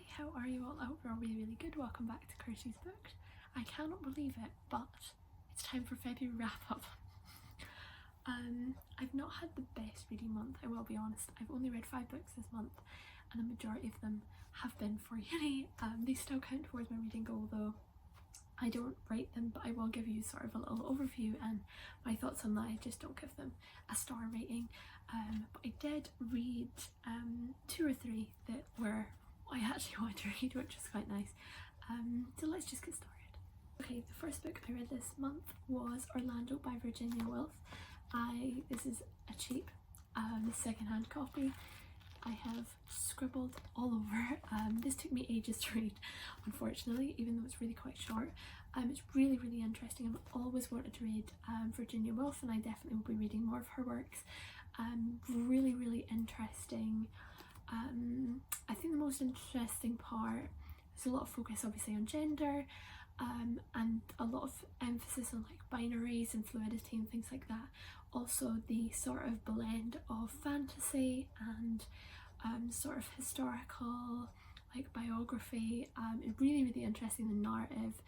how are you all? I hope you're all really good. Welcome back to Kirsty's Books. I cannot believe it, but it's time for February wrap up. I've not had the best reading month, I will be honest. I've only read 5 books this month, and the majority of them have been for uni. They still count towards my reading goal, though I don't rate them, but I will give you sort of a little overview and my thoughts on that. I just don't give them a star rating. But I did read 2 or 3 that were I actually wanted to read, which was quite nice. So let's just get started. Okay, the first book I read this month was Orlando by Virginia Woolf. This is a cheap second-hand copy. I have scribbled all over. This took me ages to read, unfortunately, even though it's really quite short. It's really interesting. I've always wanted to read Virginia Woolf, and I definitely will be reading more of her works. Really interesting. I think the most interesting part, there's a lot of focus obviously on gender, and a lot of emphasis on like binaries and fluidity and things like that. Also the sort of blend of fantasy and sort of historical, like biography. Really interesting. The narrative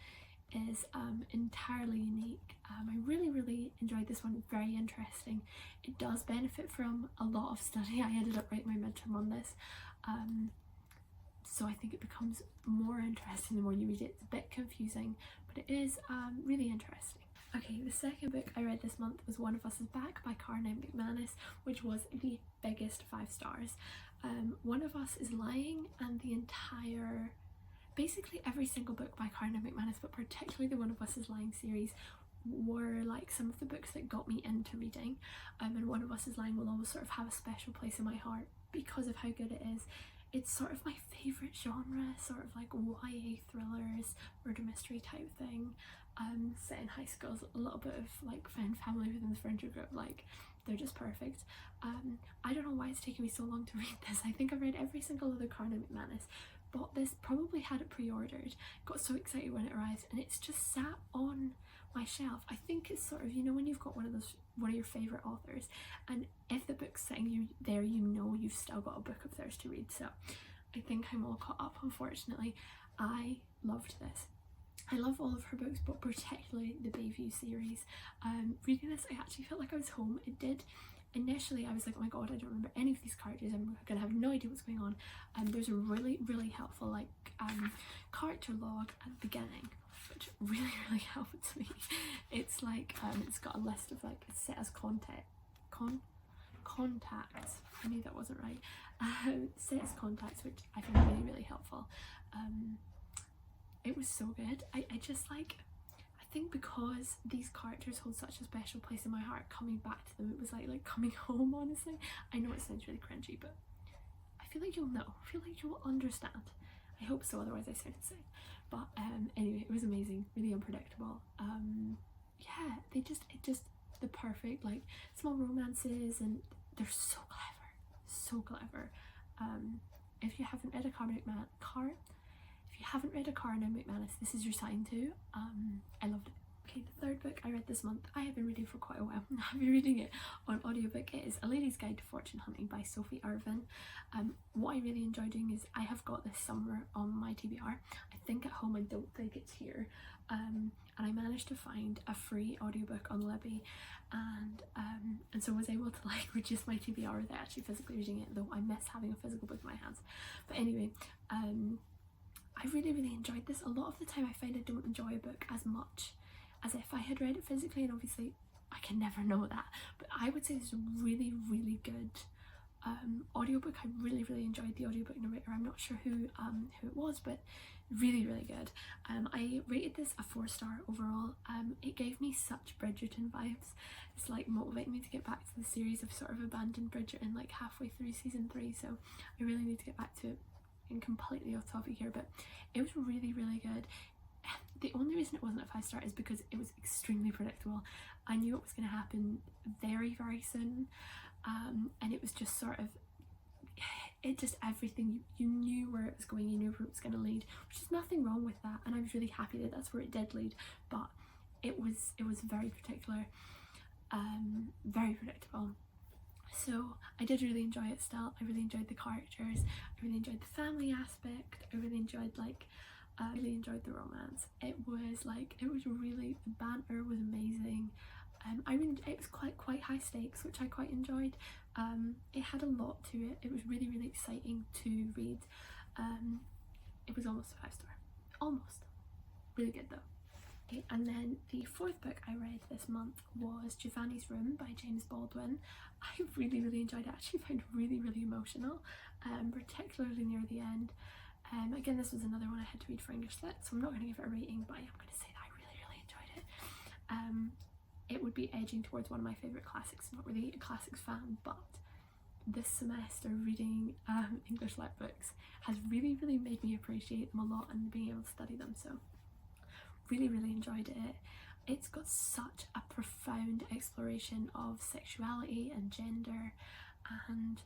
is entirely unique. I really enjoyed this one. Very interesting. It does benefit from a lot of study. I ended up writing my midterm on this, so I think it becomes more interesting the more you read it. It's a bit confusing, but it is really interesting. Okay, the second book I read this month was One of Us is Back by Carna McManus, which was the biggest 5 stars. One of Us is Lying, and the entire, basically every single book by Carna McManus, but particularly the One of Us is Lying series, were like some of the books that got me into reading. And One of Us is Lying will always sort of have a special place in my heart because of how good it is. It's sort of my favourite genre, sort of like YA thrillers, murder mystery type thing, set in high school, a little bit of like friend family within the friendship group, like they're just perfect. I don't know why it's taken me so long to read this. I think I've read every single other Carna McManus, bought this, probably had it pre-ordered, got so excited when it arrived, and it's just sat on my shelf. I think it's sort of, you know, when you've got one of your favourite authors, and if the book's sitting you there, you know you've still got a book of theirs to read. So I think I'm all caught up, unfortunately. I loved this. I love all of her books, but particularly the Bayview series. Reading this, I actually felt like I was home. It did. Initially I was like, oh my god, I don't remember any of these characters, I'm gonna have no idea what's going on. There's a really helpful like character log at the beginning, which really helped me. It's like it's got a list of like, it's set as contacts. I knew that wasn't right. Set as contacts, which I found really helpful. It was so good. I just like, I think because these characters hold such a special place in my heart, coming back to them, it was like coming home, honestly. I know it sounds really cringy, but I feel like you'll know. I feel like you'll understand. I hope so, otherwise I sound insane. But anyway, it was amazing, really unpredictable. Yeah, it just the perfect like small romances, and they're so clever. If you haven't read a Carna McManus, this is your sign too. I loved it. Okay, the third book I read this month, I have been reading for quite a while. I've been reading it on audiobook. It is A Lady's Guide to Fortune Hunting by Sophie Irvin. What I really enjoy doing is, I have got this somewhere on my TBR. I think at home, I don't think it's here. And I managed to find a free audiobook on Libby, and so was able to like reduce my TBR without actually physically reading it, though I miss having a physical book in my hands. But anyway, I really enjoyed this. A lot of the time I find I don't enjoy a book as much as if I had read it physically, and obviously I can never know that, but I would say this is a really good audiobook. I really enjoyed the audiobook narrator. I'm not sure who it was, but really good. I rated this a 4-star overall. It gave me such Bridgerton vibes. It's like motivating me to get back to the series. I've sort of abandoned Bridgerton like halfway through season 3, so I really need to get back to it. And completely off topic here, but it was really good. The only reason it wasn't a 5-star is because it was extremely predictable. I knew it was going to happen very soon, and it was just sort of, it just everything, you knew where it was going, you knew where it was going to lead, which is nothing wrong with that, and I was really happy that that's where it did lead. But it was very particular, very predictable. So I did really enjoy it still. I really enjoyed the characters, I really enjoyed the family aspect, I really enjoyed really enjoyed the romance. It was really, the banter was amazing. It was quite high stakes, which I quite enjoyed. It had a lot to it. It was really, really exciting to read. It was almost a 5-star. Almost. Really good though. Okay, and then the fourth book I read this month was Giovanni's Room by James Baldwin. I really, really enjoyed it. I actually found it really, really emotional, particularly near the end. Again, this was another one I had to read for English Lit, so I'm not going to give it a rating, but I am going to say that I really, really enjoyed it. It would be edging towards one of my favourite classics. I'm not really a classics fan, but this semester reading English Lit books has really, really made me appreciate them a lot and being able to study them, so really, really enjoyed it. It's got such a profound exploration of sexuality and gender, and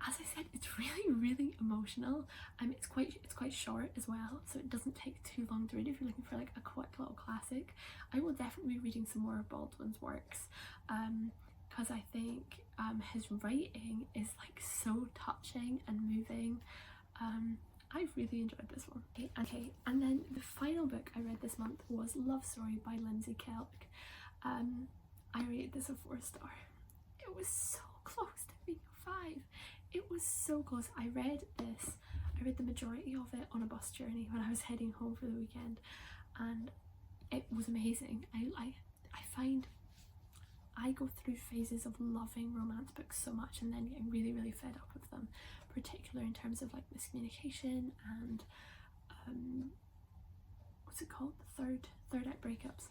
as I said, it's really, really emotional. It's quite short as well, so it doesn't take too long to read if you're looking for like a quick little classic. I will definitely be reading some more of Baldwin's works, because I think his writing is like so touching and moving. I really enjoyed this one. Okay, and then the final book I read this month was Love Story by Lindsay Kelk. I rated this a 4-star. It was so close to being a 5. It was so close. I read the majority of it on a bus journey when I was heading home for the weekend, and it was amazing. I find I go through phases of loving romance books so much and then getting really, really fed up with them, particularly in terms of like miscommunication and what's it called, the third act breakups.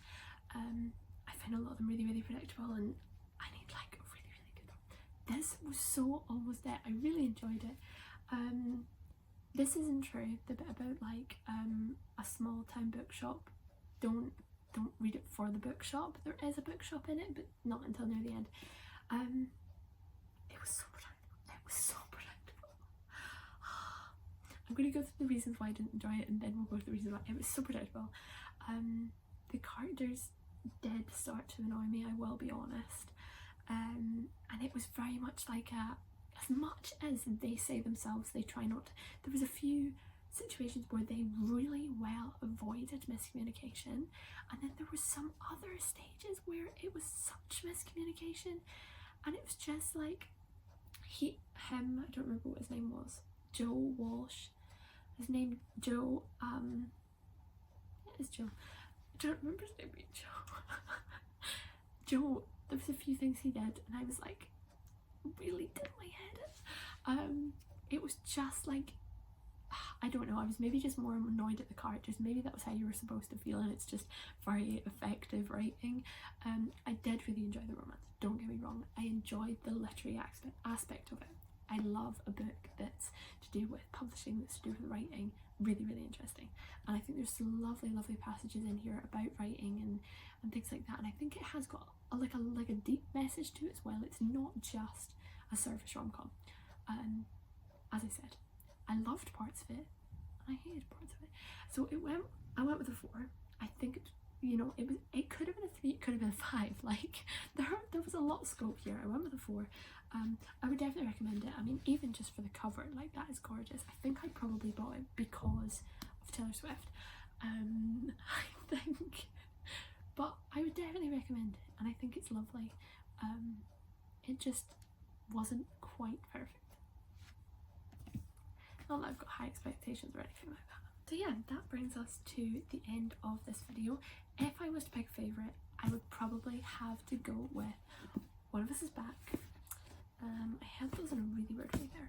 I find a lot of them really, really predictable, and I need like a really, really good one. This was so almost there. I really enjoyed it. This isn't true, the bit about like a small town bookshop. Don't read it for the bookshop. There is a bookshop in it, but not until near the end. It was so predictable. It was so predictable. I'm going to go through the reasons why I didn't enjoy it, and then we'll go through the reasons why. It was so predictable. The characters did start to annoy me, I will be honest. And it was very much like as much as they say themselves, they try not to. There was a few situations where they really well avoided miscommunication, and then there were some other stages where it was such miscommunication, and it was just like I don't remember what his name was, Joe Walsh, his name Joe, it is Joe, I don't remember his name being Joe. Joe, there was a few things he did and I was like, really did my head in. It was just like, I don't know, I was maybe just more annoyed at the characters. Maybe that was how you were supposed to feel, and it's just very effective writing. I did really enjoy the romance, don't get me wrong. I enjoyed the literary aspect of it. I love a book that's to do with publishing, that's to do with writing. Really, really interesting. And I think there's some lovely, lovely passages in here about writing and things like that. And I think it has got a deep message to it as well. It's not just a surface rom-com. As I said, I loved parts of it and I hated parts of it. So I went with a 4. I think it could have been a 3, it could have been a 5. Like there was a lot of scope here. I went with a 4. I would definitely recommend it. I mean, even just for the cover, like, that is gorgeous. I think I probably bought it because of Taylor Swift. I think, but I would definitely recommend it, and I think it's lovely. It just wasn't quite perfect. Not that I've got high expectations or anything like that. So yeah, that brings us to the end of this video. If I was to pick a favourite, I would probably have to go with One of Us Is Back. I had those in a really weird way there.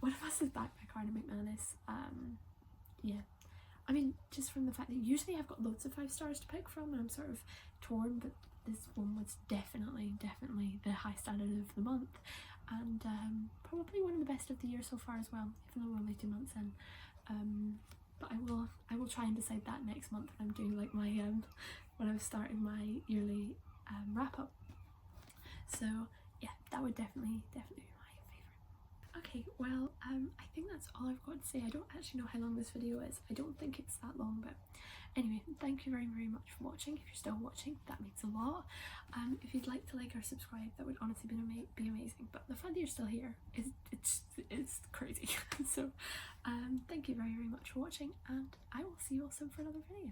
One of Us Is Back by Karen McManus. Yeah, I mean, just from the fact that usually I've got loads of 5 stars to pick from and I'm sort of torn, but this one was definitely the high standard of the month, and probably one of the best of the year so far as well, even though we're only 2 months in. But I will try and decide that next month when I'm doing like my when I'm starting my yearly wrap up. So yeah, that would definitely be my favourite. Okay, well, I think that's all I've got to say. I don't actually know how long this video is. I don't think it's that long, but anyway, thank you very, very much for watching. If you're still watching, that means a lot. If you'd like to like or subscribe, that would honestly be amazing. But the fact that you're still here is it's crazy. So thank you very much for watching, and I will see you all soon for another video.